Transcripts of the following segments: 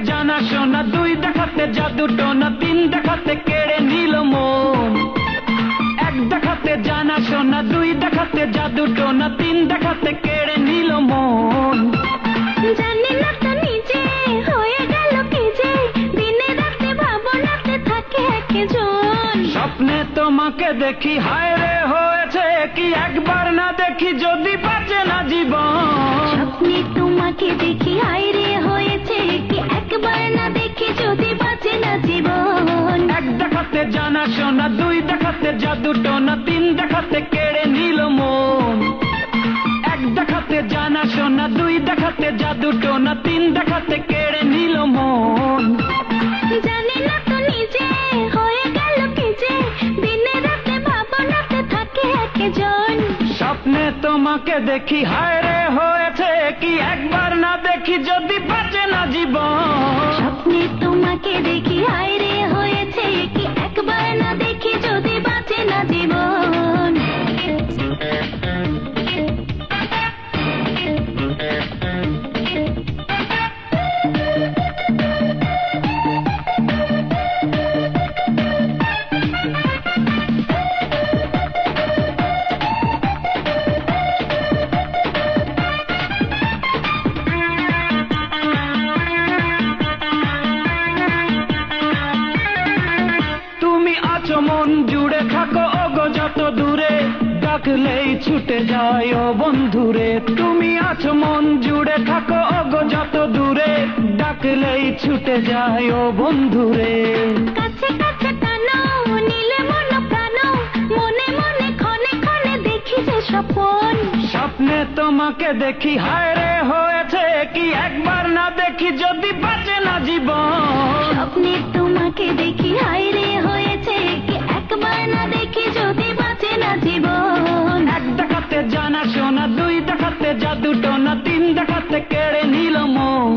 জানা শোনা, দুই দেখাতে জাদু টোনা, তিন দেখাতে কেড়ে নিল মন। এক দেখাতে জানা শোনা, দুই দেখাতে জাদু টোনা, তিন দেখাতে কেড়ে নিল মন। জানি না তো নিজে হয়ে গেল কি যে, দিনে রাতে ভাবনাতে থাকে একজন। স্বপ্নে তোমাকে দেখি, হায় রে হয়েছে কি, একবার না দেখি যদি বাঁচে না জীবন। স্বপ্নে তোমাকে দেখি, হায় রে হয়েছে কি, একবার না দেখি যদি বাঁচে না জীবন। এক দেখাতে জানা শোনা, দুই দেখাতে জাদু টোনা, তিন দেখাতে কেড়ে নিল মন। এক দেখাতে জানা শোনা, দুই দেখাতে জাদু টোনা, তিন দেখাতে কেড়ে নিল মন। জানি না তো নিজে হয়ে গেল কি যে, দিনে রাতে ভাবনাতে থাকে একজন। স্বপ্নে তোমাকে দেখি, হায় রে হয়েছে কি, একবার না দেখি যদি বাঁচে না জীবন। স্বপ্নে তোমাকে দেখি, হায় রে হয়েছে কি, একবার না দেখি যদি বাঁচে না জীবন। মন জুড়ে থাকো ওগো যত দূরে, ডাকলেই ছুটে যায় ও বন্ধুরে। তুমি আছো মন জুড়ে থাকো ওগো যত দূরে, ডাকলেই ছুটে যায় ও বন্ধুরে। কাছে কাছে টানো, নিলে মন প্রাণ, মনে মনে ক্ষণে ক্ষণে দেখি যে স্বপন। স্বপ্নে তোমাকে দেখি, হায় রে হয়েছে কি, একবার না দেখি যদি বাঁচে না জীবন। স্বপ্নে তোমাকে দেখি, হায় রে হয়েছে কি, একবার না দেখি যদি বাঁচে না জীবন। এক দেখাতে জানা শোনা, দুই দেখাতে জাদু টোনা, তিন দেখাতে কেড়ে নিল মন।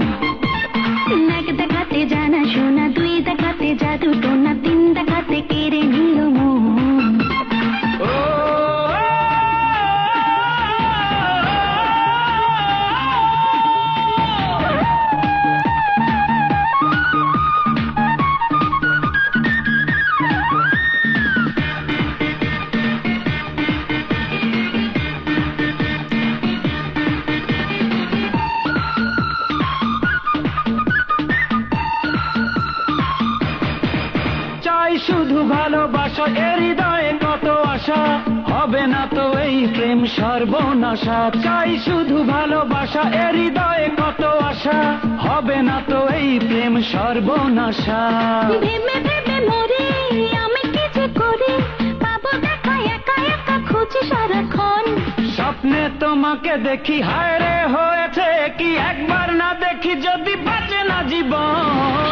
এক দেখাতে জানা শোনা, দুই দেখাতে জাদু টোনা, তিন দেখাতে কেড়ে নিল মন। শুধু ভালোবাসা, এর হৃদয়ে কত আশা, হবে না তো এই প্রেম সর্বনাশা। চাই শুধু ভালোবাসা, এর হৃদয়ে কত আশা, হবে না তো এই প্রেম সর্বনাশা। ভেবে ভেবে মরি আমি কি যে করি, পাবো দেখা একা একা খুঁজি সারাক্ষণ। স্বপ্নে তোমাকে দেখি, হায় রে হয়েছে কি, একবার না দেখি যদি বাঁচে না জীবন।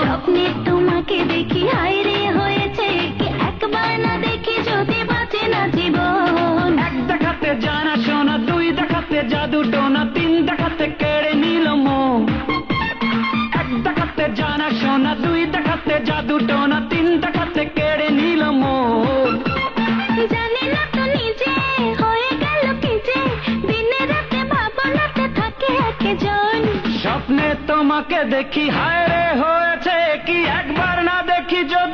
স্বপ্নে তোমাকে দেখি, হায় রে হয়েছে কি, একবার না দেখি যদি বাঁচে না জীবন। এক দেখাতে জানা শোনা, দুই দেখাতে জাদু টোনা, তিন দেখাতে কেড়ে নিল মন। এক দেখাতে জানা শোনা, দুই দেখাতে জাদু টোনা, তিন দেখাতে কেড়ে নিল মন। জানি না তো নিজে হয়ে গেল কি যে, দিনে রাতে ভাবনাতে থাকে একজন। স্বপ্নে তোমাকে দেখি, হায় রে হয়েছে কি, একবার না দেখি যদি